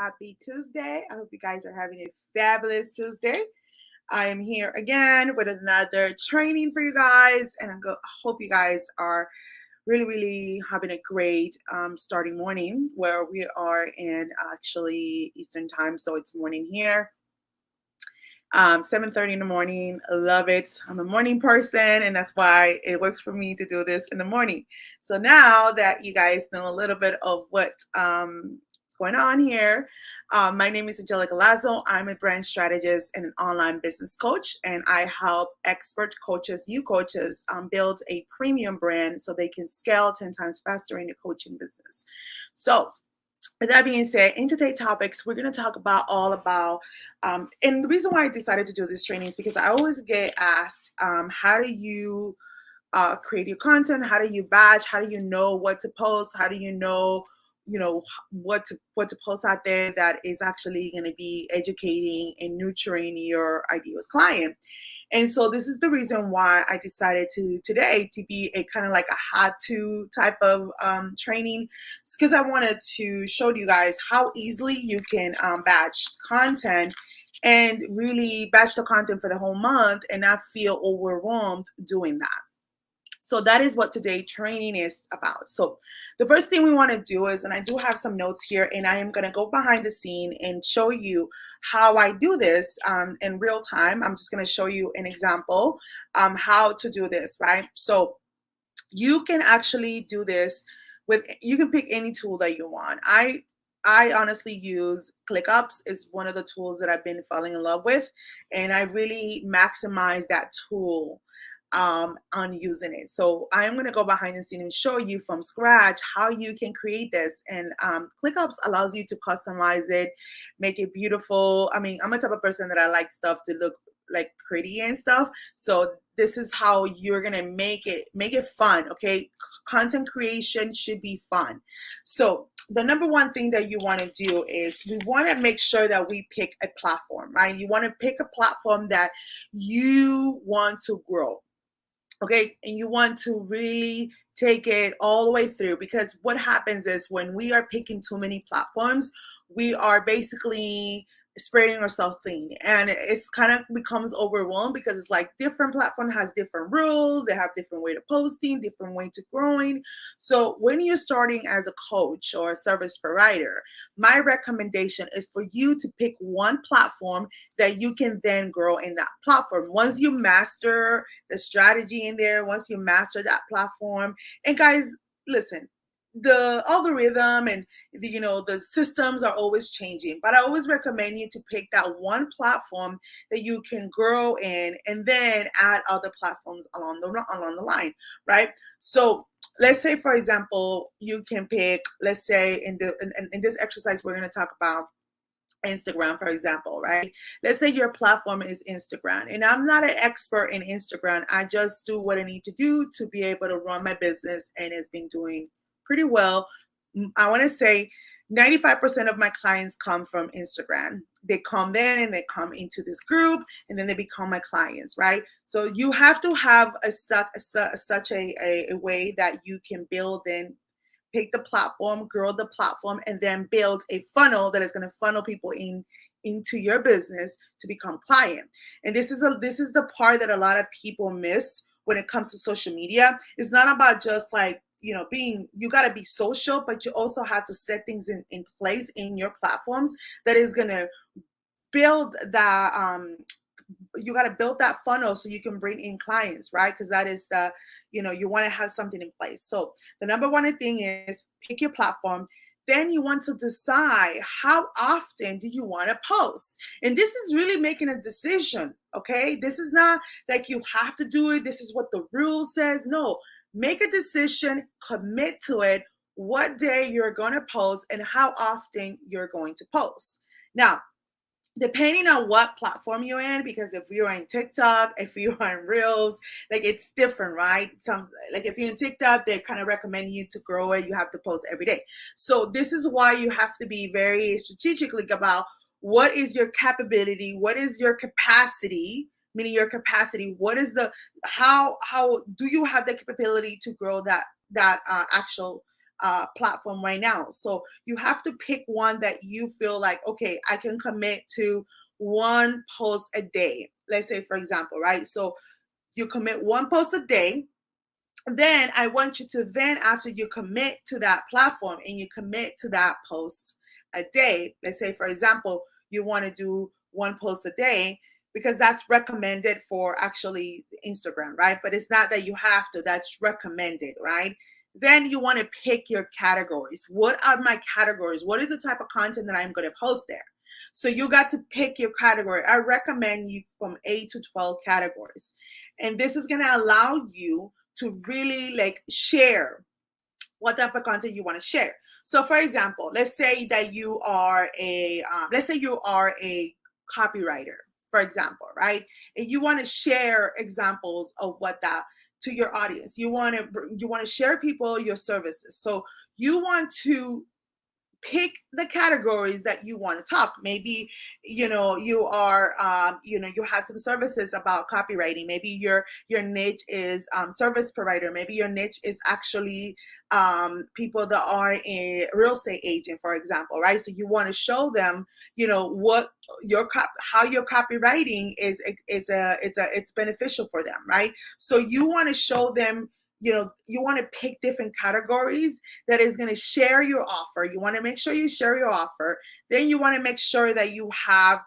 happy Tuesday. I hope you guys are having a fabulous Tuesday. I am here again with another training for you guys, and I hope you guys are really having a great starting morning where we are in actually Eastern time, so it's morning here. 7:30 in the morning. I love it. I'm a morning person, and that's why it works for me to do this in the morning. So now that you guys know a little bit of what's going on here, my name is Angelica Lazo. I'm a brand strategist and an online business coach, and I help expert coaches, new coaches, build a premium brand so they can scale 10 times faster in the coaching business. So with that being said, in today's topics, we're going to talk about all about, and the reason why I decided to do this training is because I always get asked, how do you create your content? How do you batch? How do you know what to post? How do you know, what to post out there that is actually going to be educating and nurturing your ideal client? And so this is the reason why I decided to today to be a kind of like a how-to type of training, because I wanted to show you guys how easily you can batch content and really batch the content for the whole month and not feel overwhelmed doing that. So that is what today training is about. So the first thing we want to do is, and I do have some notes here, and I am going to go behind the scene and show you how I do this in real time. I'm just going to show you an example how to do this, right? So you can actually do this you can pick any tool that you want. I honestly use ClickUps is one of the tools that I've been falling in love with, and I really maximize that tool on using it. So I'm going to go behind the scene and show you from scratch how you can create this. And ClickUps allows you to customize it, make it beautiful. I mean, I'm a type of person that I like stuff to look like pretty and stuff. So this is how you're going to make it fun. Okay. Content creation should be fun. So the number one thing that you want to do is we want to make sure that we pick a platform, right? You want to pick a platform that you want to grow. Okay, and you want to really take it all the way through, because what happens is when we are picking too many platforms, we are basically spreading ourselves thin, and it's kind of becomes overwhelmed because it's like different platform has different rules, they have different way to posting, different way to growing. So when you're starting as a coach or a service provider, my recommendation is for you to pick one platform that you can then grow in that platform. Once you master the strategy in there, once you master that platform, and guys, listen, the algorithm and the systems are always changing, but I always recommend you to pick that one platform that you can grow in and then add other platforms along the line, right? So let's say, for example, you can pick, let's say in this exercise we're going to talk about Instagram, for example, right? Let's say your platform is Instagram, and I'm not an expert in Instagram. I just do what I need to do to be able to run my business, and it's been doing pretty well. I want to say 95% of my clients come from Instagram. They come then and they come into this group, and then they become my clients, right? So you have to have such a way that you can build and pick the platform, grow the platform, and then build a funnel that is going to funnel people into your business to become client. And this is the part that a lot of people miss when it comes to social media. It's not about just like you got to be social, but you also have to set things in place in your platforms that is going to build that you got to build that funnel so you can bring in clients, right? Because that is you want to have something in place. So the number one thing is pick your platform. Then you want to decide how often do you want to post. And this is really making a decision, okay? This is not like you have to do it. This is what the rule says. No, make a decision, commit to it, what day you're going to post and how often you're going to post. Now, depending on what platform you're in, because if you're on TikTok, if you're on Reels, like it's different, right? Like if you're in TikTok, they kind of recommend you to grow it. You have to post every day. So this is why you have to be very strategically about what is your capability, what is your capacity, meaning your capacity. What is how do you have the capability to grow that actual platform right now. So you have to pick one that you feel like, okay, I can commit to one post a day. Let's say, for example, right? So you commit one post a day. Then I want you to then, after you commit to that platform and you commit to that post a day, let's say, for example, you want to do one post a day because that's recommended for actually Instagram, right? But it's not that you have to, that's recommended, right? Then you want to pick your categories. What are my categories? What is the type of content that I'm going to post there? So you got to pick your category. I recommend you from 8 to 12 categories. And this is going to allow you to really like share what type of content you want to share. So for example, let's say that you are a copywriter, for example, right? And you want to share examples of what that to your audience. You want to share people your services. So you want to pick the categories that you want to talk. Maybe you are you have some services about copywriting. Maybe your niche is service provider. Maybe your niche is actually people that are a real estate agent, for example, right? So you want to show them what how your copywriting it's beneficial for them, right? So you want to show them, you want to pick different categories that is going to share your offer. You want to make sure you share your offer. Then you want to make sure that you have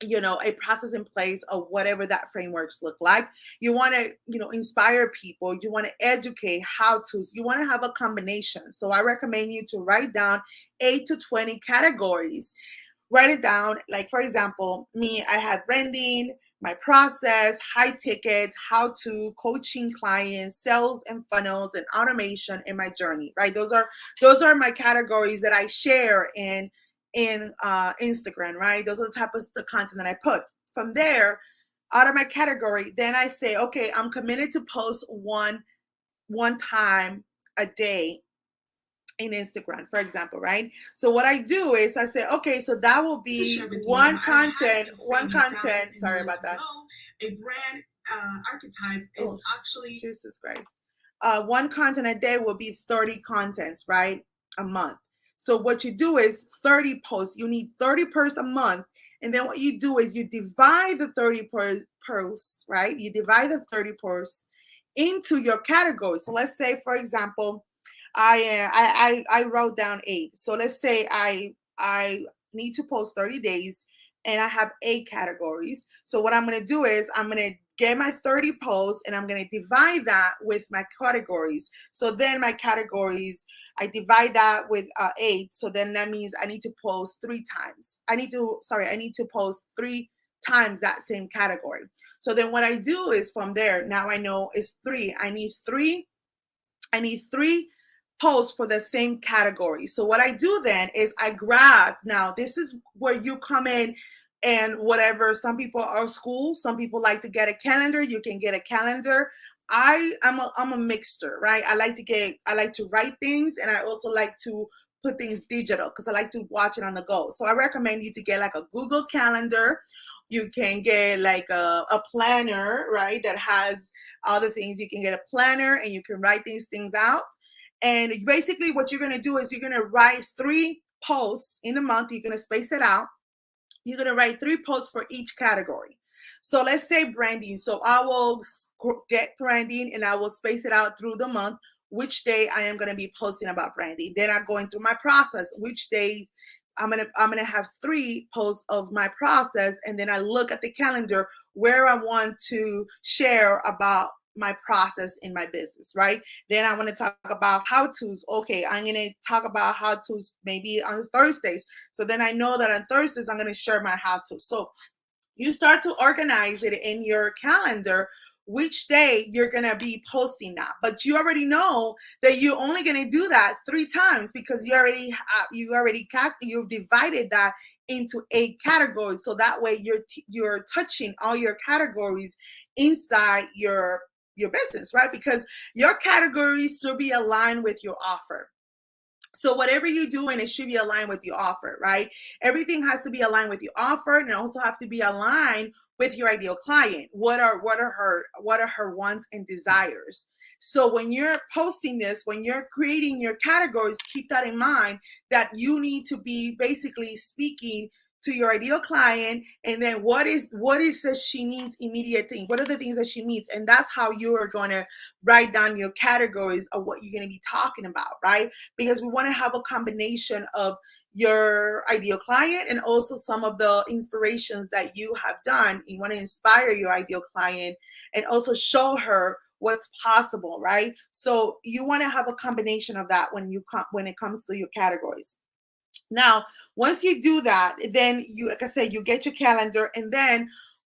a process in place of whatever that frameworks look like. You want to inspire people. You want to educate, how to. You want to have a combination. So I recommend you to write down 8 to 20 categories. Write it down. Like, for example, me, I have branding, my process, high ticket, how to, coaching clients, sales and funnels, and automation in my journey, right? Those are my categories that I share in Instagram, right? Those are the type of the content that I put. From there, out of my category, then I say, okay, I'm committed to post one time a day in Instagram, for example, right? So what I do is I say, okay, so that will be one content. Sorry about that. A brand archetype is actually Jesus Christ. One content a day will be 30 contents, right? A month. So what you do is 30 posts. You need 30 posts a month. And then what you do is you divide the 30 posts, right? You divide the 30 posts into your categories. So let's say, for example, I wrote down 8. So let's say I need to post 30 days and I have 8 categories. So what I'm going to do is I'm going to get my 30 posts and I'm going to divide that with my categories. So then my categories, I divide that with 8. So then that means I need to post 3 times. I need to post 3 times that same category. So then what I do is from there, now I know it's 3. I need three posts for the same category. So what I do then is I grab, now this is where you come in, and whatever, some people are school, some people like to get a calendar. You can get a calendar. I'm a mixture, right? I like to write things, and I also like to put things digital because I like to watch it on the go. So I recommend you to get like a Google Calendar. You can get like a planner, right? That has all the things. You can get a planner and you can write these things out. And basically what you're going to do is you're going to write 3 posts in a month. You're going to space it out. You're going to write 3 posts for each category. So let's say branding. So I will get branding and I will space it out through the month, which day I am going to be posting about branding. Then I'm going through my process, which day I'm going to have 3 posts of my process. And then I look at the calendar where I want to share about my process in my business, right? Then I want to talk about how to's. Okay, I'm going to talk about how to's maybe on Thursdays. So then I know that on Thursdays, I'm going to share my how to. So you start to organize it in your calendar which day you're going to be posting that. But you already know that you're only going to do that 3 times because you divided that into 8 categories. So that way you're touching all your categories inside your business, right? Because your categories should be aligned with your offer. So whatever you're doing, it should be aligned with your offer, right? Everything has to be aligned with your offer, and it also have to be aligned with your ideal client. What are her wants and desires? So when you're posting this, when you're creating your categories, keep that in mind, that you need to be basically speaking to your ideal client, and then what is that she needs, immediate thing, what are the things that she needs, and that's how you are going to write down your categories of what you're going to be talking about, right? Because we want to have a combination of your ideal client and also some of the inspirations that you have done. You want to inspire your ideal client and also show her what's possible, right? So you want to have a combination of that when it comes to your categories. Now, once you do that, then you, like I said, you get your calendar, and then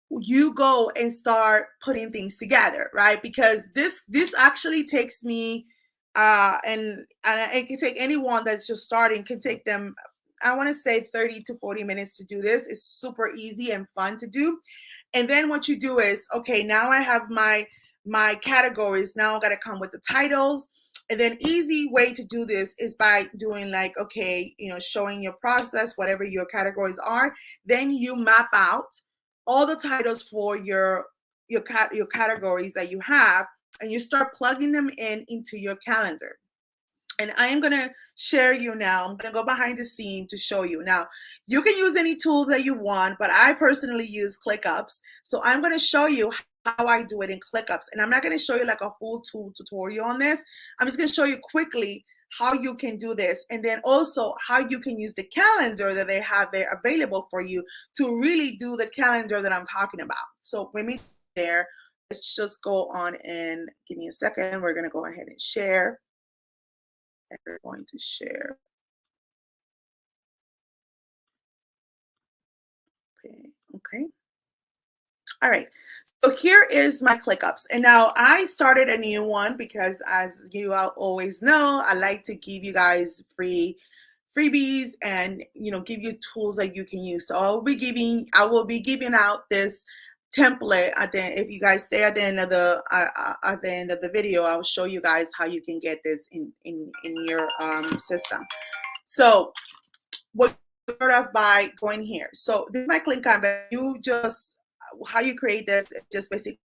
you go and start putting things together, right? Because this actually takes me and it can take anyone that's just starting, can take them, I want to say, 30 to 40 minutes to do this. It's super easy and fun to do. And then what you do is, okay, now I have my categories. Now I got to come with the titles. And then easy way to do this is by doing, like, okay, showing your process, whatever your categories are. Then you map out all the titles for your categories that you have, and you start plugging them into your calendar. And I am going to share you now. I'm going to go behind the scene to show you. Now, you can use any tool that you want, but I personally use ClickUps. So I'm going to show you how I do it in ClickUps. And I'm not going to show you like a full tool tutorial on this. I'm just going to show you quickly how you can do this, and then also how you can use the calendar that they have there available for you to really do the calendar that I'm talking about. So when we there, let's just go on and give me a second. We're going to go ahead and share. And we're going to share. Okay. Okay. All right. So here is my ClickUps. And now I started a new one because, as you all always know, I like to give you guys freebies and give you tools that you can use. So I will be giving out this template at the if you guys stay at the end of the video. I'll show you guys how you can get this in your system. So what start off by going here. So this is my click on, but you just how you create this, just basically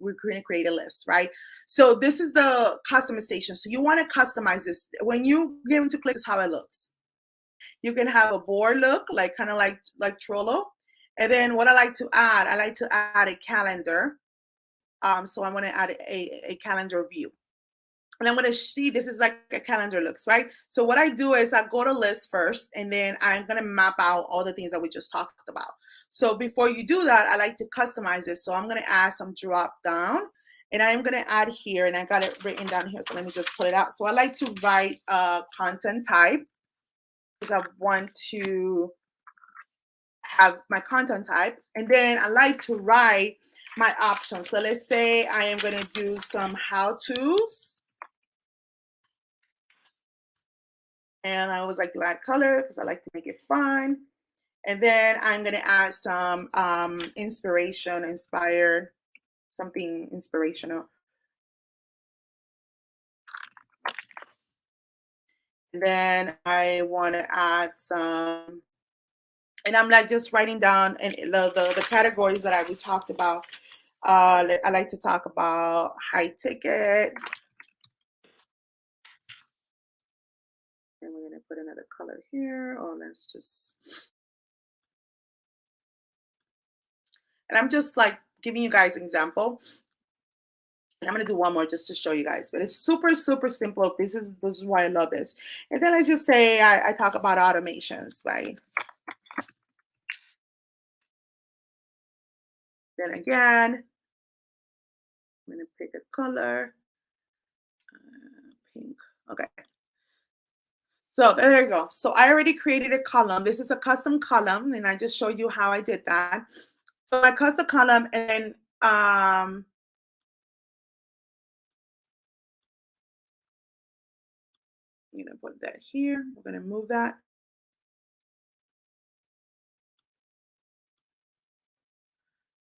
we're going to create a list, right? So this is the customization. So you want to customize this. When you get into click, this is how it looks. You can have a board look, like kind of like Trello. And then what I like to add a calendar. So I'm going to add a calendar view. And I'm going to see, this is like a calendar looks, right? So what I do is I go to list first, and then I'm going to map out all the things that we just talked about. So before you do that, I like to customize it. So I'm going to add some drop down, and I'm going to add here, and I got it written down here. So let me just pull it out. So I like to write content type, because I want to have my content types. And then I like to write my options. So let's say I am going to do some how-tos. And I always like to add color because I like to make it fun. And then I'm going to add some something inspirational. And then I want to add some, and I'm like just writing down and the categories that we talked about. I like to talk about high ticket. And we're going to put another color here. Or let's just, and I'm just like giving you guys an example. And I'm going to do one more just to show you guys, but it's super, super simple. This is why I love this. And then let's just say I talk about automations, right? Then again, I'm going to pick a color, pink. Okay. So there you go. So I already created a column. This is a custom column, and I just showed you how I did that. So I custom column, and I'm going to put that here. We're going to move that.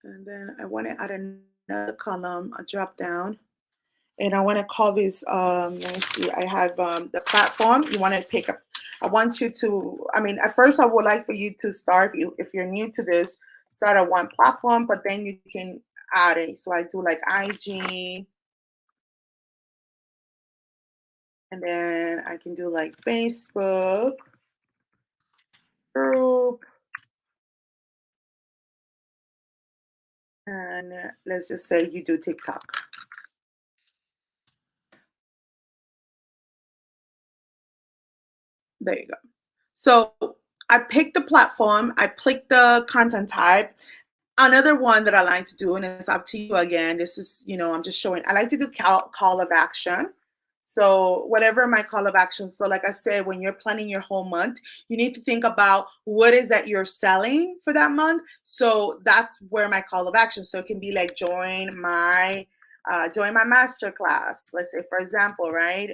And then I want to add another column, a drop down. And I want to call this, let me see, I have the platform. You want to pick up, I want you to, I mean, at first I would like for you to start, if you're new to this, start at one platform, but then you can add it. So I do like IG, and then I can do like Facebook group, and let's just say you do TikTok. There you go. So I picked the platform, I picked the content type. Another one that I like to do, and it's up to you again, this is, I'm just showing, I like to do call of action. So whatever my call of action. So like I said, when you're planning your whole month, you need to think about what is that you're selling for that month. So that's where my call of action. So it can be like join my master class. Let's say, for example, right?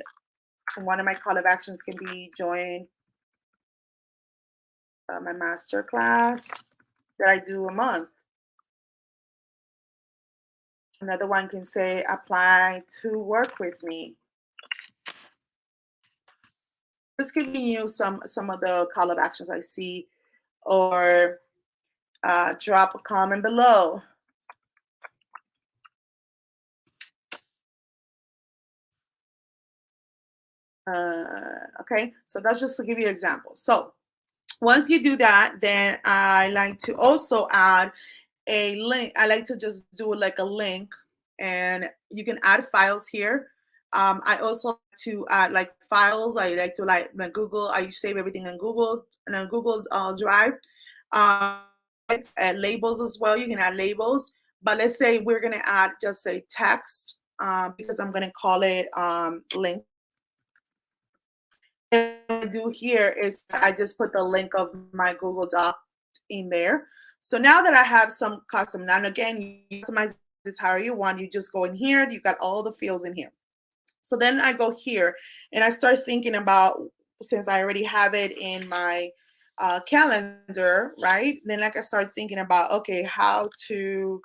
One of my call of actions can be join my master class that I do a month. Another one can say apply to work with me. Just giving you some of the call of actions I see, or drop a comment below. Okay, so that's just to give you an example. So once you do that, then I like to also add a link. I like to just do like a link, and you can add files here. I also like to add like files. I like to like my Google. I save everything in Google and on Google Drive. Labels as well. You can add labels, but let's say we're gonna add just say text, because I'm gonna call it link. And what I do here is I just put the link of my Google Doc in there. So now that I have some custom, and again, you customize this however you want. You just go in here, you got all the fields in here. So then I go here and I start thinking about, since I already have it in my calendar, right? Then like I start thinking about, okay, how to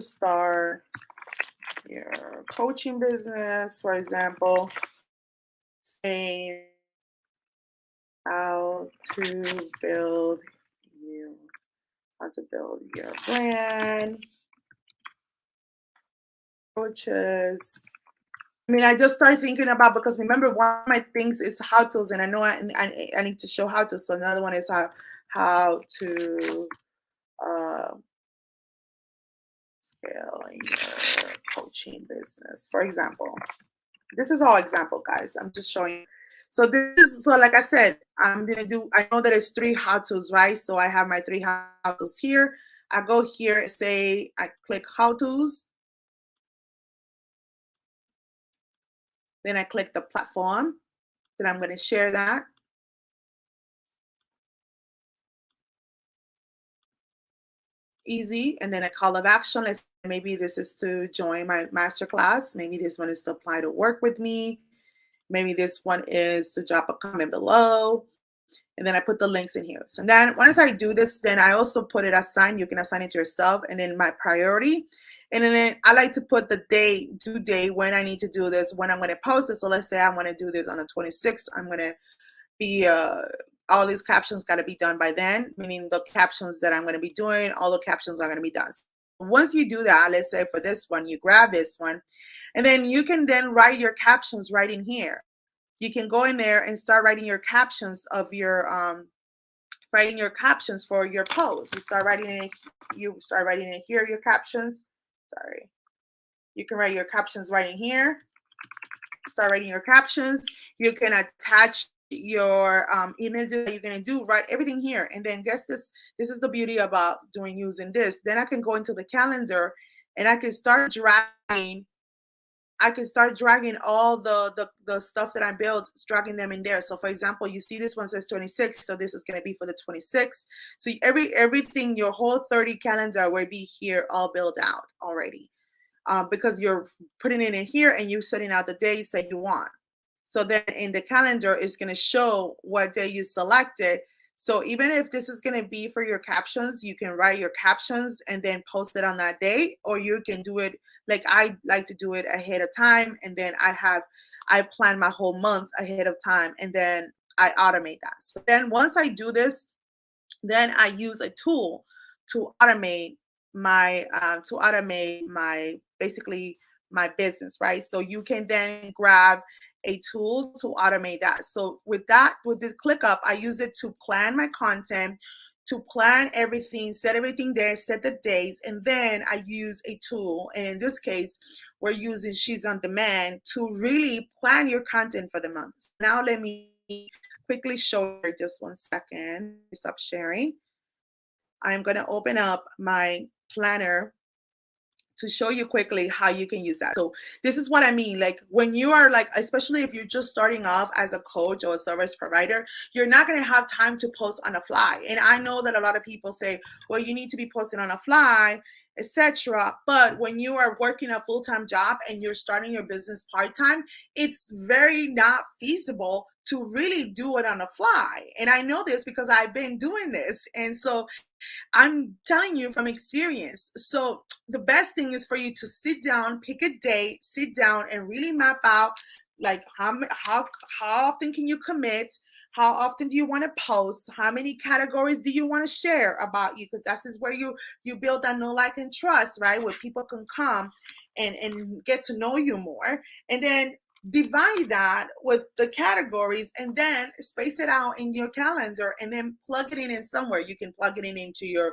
start your coaching business, for example. Say how to build you how to build your brand, coaches. I mean, I just started thinking about, because remember, one of my things is how to's, and I know I need to show how to. So another one is how to uh, scale your coaching business. For example, this is all example, guys. I'm just showing. So this is, so like I said, I'm gonna do. I know that it's three how to's, right? So I have my three how to's here. I go here, say I click how to's. Then I click the platform. Then I'm going to share that. Easy. And then a call of action. Let's say maybe this is to join my masterclass. Maybe this one is to apply to work with me. Maybe this one is to drop a comment below. And then I put the links in here. So then once I do this, then I also put it assign. You can assign it to yourself. And then my priority. And then I like to put the due date, when I need to do this, when I'm going to post it. So let's say I want to do this on the 26th. I'm going to be all these captions got to be done by then, meaning the captions that I'm going to be doing, all the captions are going to be done. Once you do that, let's say for this one, you grab this one, and then you can then write your captions right in here. You can go in there and start writing your captions of your writing your captions for your post. You start writing in here your captions. Sorry. You can write your captions right in here. Start writing your captions. You can attach your images that you're going to do, write everything here. And then guess this is the beauty about using this. Then I can go into the calendar and I can start dragging all the stuff that I built, dragging them in there. So for example, you see this one says 26, so this is going to be for the 26th. So everything, your whole 30 calendar will be here all built out already. Because you're putting it in here and you're setting out the days that you want. So then in the calendar, it's going to show what day you selected. So even if this is going to be for your captions, you can write your captions and then post it on that day, or you can do it like I like to do it ahead of time. And then I plan my whole month ahead of time, and then I automate that. So then once I do this, then I use a tool to automate my basically my business, right? So you can then grab a tool to automate that. So with the ClickUp, I use it to plan my content, to plan everything, set everything there, set the dates, and then I use a tool. And in this case, we're using She's on Demand to really plan your content for the month. Now let me quickly show you, just one second. Stop sharing. I'm going to open up my planner to show you quickly how you can use that. So this is what I mean. Like when you are like, especially if you're just starting off as a coach or a service provider, you're not going to have time to post on the fly. And I know that a lot of people say, well, you need to be posting on the fly, etc. But when you are working a full-time job and you're starting your business part-time, it's very not feasible to really do it on the fly. And I know this because I've been doing this. And so I'm telling you from experience. So the best thing is for you to sit down, pick a date, sit down and really map out like how often can you commit? How often do you want to post? How many categories do you want to share about you? Because that is where you build that know, like, and trust, right? Where people can come and get to know you more. And then divide that with the categories and then space it out in your calendar and then plug it in somewhere. You can plug it in into your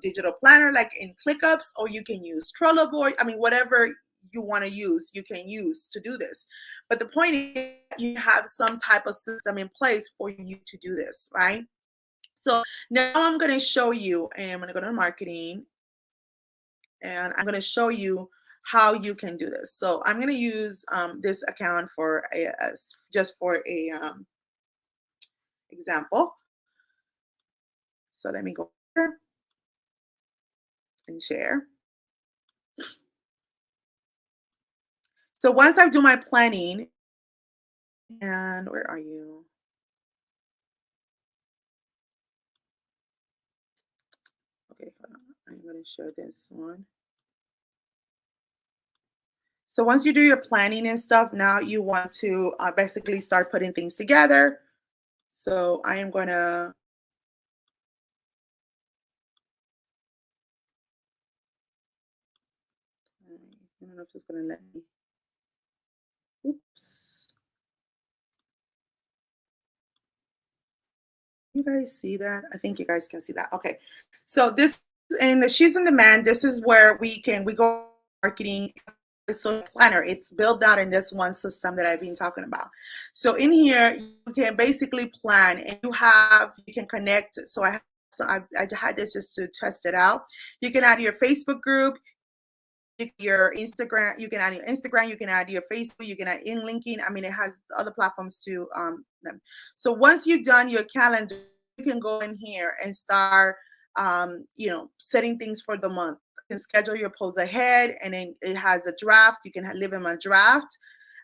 digital planner like in ClickUps, or you can use Trello board. I mean, whatever you want to use, you can use to do this. But the point is you have some type of system in place for you to do this, right? So now I'm going to show you, and I'm going to go to marketing, and I'm going to show you how you can do this. So I'm going to use this account for just for a example. So let me go here and share. So once I do my planning, and where are you? Okay, hold on. I'm going to show this one. So once you do your planning and stuff, now you want to basically start putting things together. So I am going to, I don't know if it's going to let me. Oops. You guys see that? I think you guys can see that. Okay. So this in the She's on Demand, this is where we go marketing so planner. It's built out in this one system that I've been talking about. So in here, you can basically plan and you can connect. I had this just to test it out. You can add your Facebook group, your Instagram, you can add your Instagram, you can add your Facebook, you can add in linking. I mean, it has other platforms too. Them. So once you've done your calendar, you can go in here and start, setting things for the month. You can schedule your posts ahead, and then it has a draft. You can leave them a draft,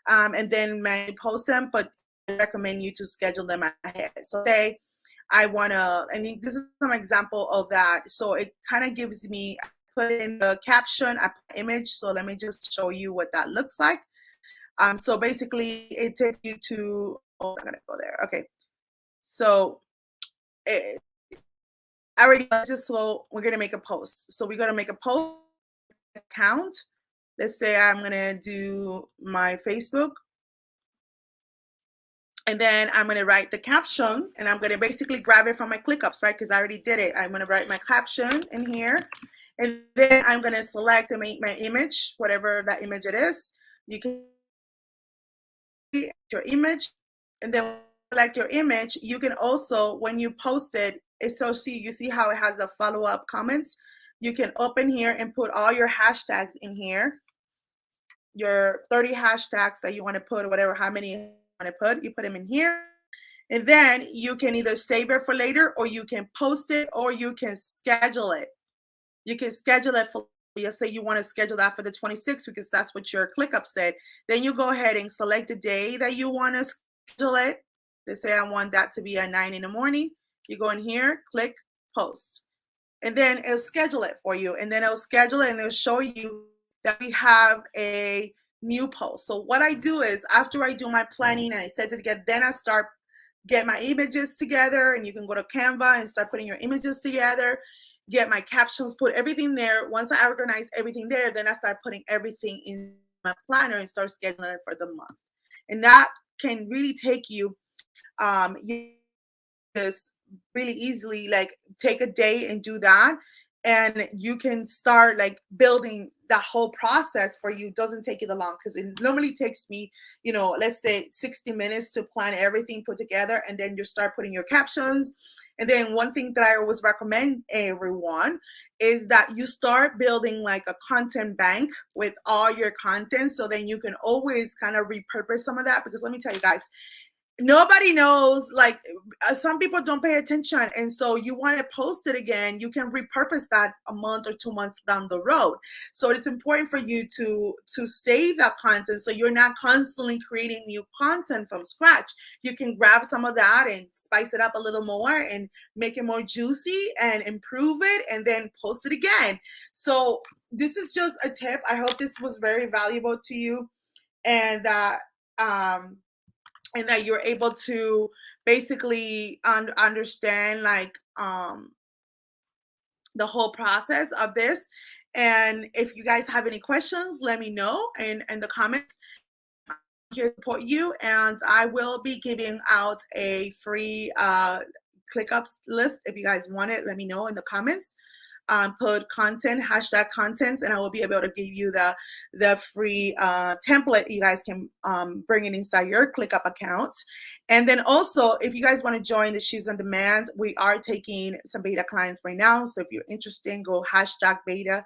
and then manually post them. But I recommend you to schedule them ahead. So say I wanna, and this is some example of that. So it kind of gives me put in the caption, I put image. So let me just show you what that looks like. So basically it takes you to, oh, I'm gonna go there. Okay. So I already just, so we're gonna make a post. So we're gonna make a post account. Let's say I'm gonna do my Facebook. And then I'm going to write the caption, and I'm going to basically grab it from my ClickUps, right? Because I already did it. I'm going to write my caption in here. And then I'm going to select and make my image, whatever that image it is. You can select your image, and then select your image. You can also, when you post it, you see how it has the follow-up comments. You can open here and put all your hashtags in here. Your 30 hashtags that you want to put, or whatever, how many you want to put, you put them in here. And then you can either save it for later, or you can post it, or you can schedule it. You can schedule it for, you'll say you want to schedule that for the 26th because that's what your ClickUp said. Then you go ahead and select the day that you want to schedule it. Let's say I want that to be at 9 in the morning. You go in here, click post, and then it'll schedule it for you. And then it'll schedule it and it'll show you that we have a new post. So what I do is after I do my planning and I set it together, then I start get my images together, and you can go to Canva and start putting your images together, get my captions, put everything there. Once I organize everything there, then I start putting everything in my planner and start scheduling it for the month. And that can really take you this really easily, like take a day and do that, and you can start like building that whole process for you. It doesn't take you that long, because it normally takes me, let's say 60 minutes to plan everything put together, and then you start putting your captions. And then one thing that I always recommend everyone is that you start building like a content bank with all your content, so then you can always kind of repurpose some of that. Because let me tell you guys, nobody knows, like some people don't pay attention, and so you want to post it again, you can repurpose that a month or 2 months down the road. So it's important for you to save that content, so you're not constantly creating new content from scratch. You can grab some of that and spice it up a little more and make it more juicy and improve it, and then post it again. So this is just a tip. I hope this was very valuable to you, and that um and that you're able to basically understand like the whole process of this. And if you guys have any questions, let me know in the comments. I'm here to support you, and I will be giving out a free ClickUp list. If you guys want it, let me know in the comments. Put content, hashtag contents, and I will be able to give you the free template you guys can bring it inside your ClickUp account. And then also, if you guys want to join the She's on Demand, we are taking some beta clients right now. So if you're interested, go hashtag beta.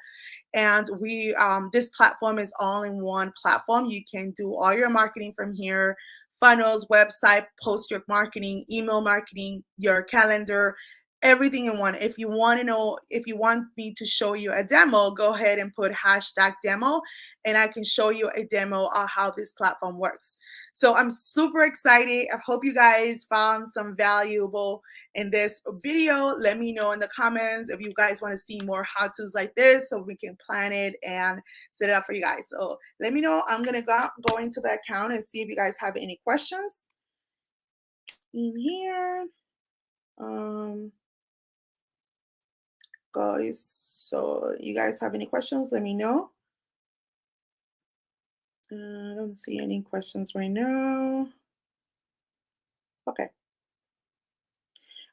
And we this platform is all in one platform. You can do all your marketing from here: funnels, website, post your marketing, email marketing, your calendar, everything in one. If you want to know, if you want me to show you a demo, go ahead and put hashtag demo, and I can show you a demo of how this platform works. So I'm super excited. I hope you guys found some valuable in this video. Let me know in the comments if you guys want to see more how-tos like this, so we can plan it and set it up for you guys. So let me know. I'm gonna go into the account and see if you guys have any questions in here. Guys, so you guys have any questions, let me know. I don't see any questions right now. Okay.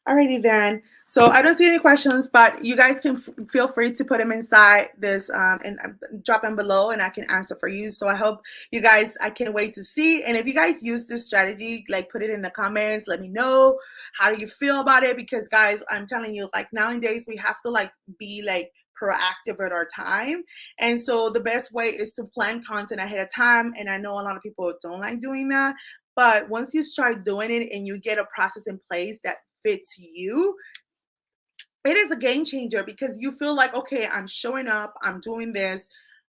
Alrighty then. So I don't see any questions, but you guys can feel free to put them inside this and drop them below, and I can answer for you. So I hope you guys, I can't wait to see. And if you guys use this strategy, like put it in the comments, let me know how do you feel about it. Because guys, I'm telling you, like nowadays we have to like be like proactive with our time. And so the best way is to plan content ahead of time. And I know a lot of people don't like doing that. But once you start doing it and you get a process in place that fits you, it is a game changer, because you feel like, okay, I'm showing up, I'm doing this,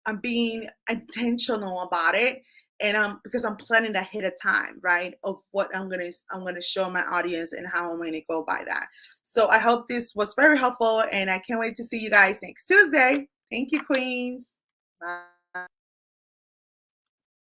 I'm being intentional about it, and because I'm planning ahead of time, right, of what I'm gonna show my audience and how I'm gonna go by that. So I hope this was very helpful, and I can't wait to see you guys next Tuesday. Thank you, queens. Bye.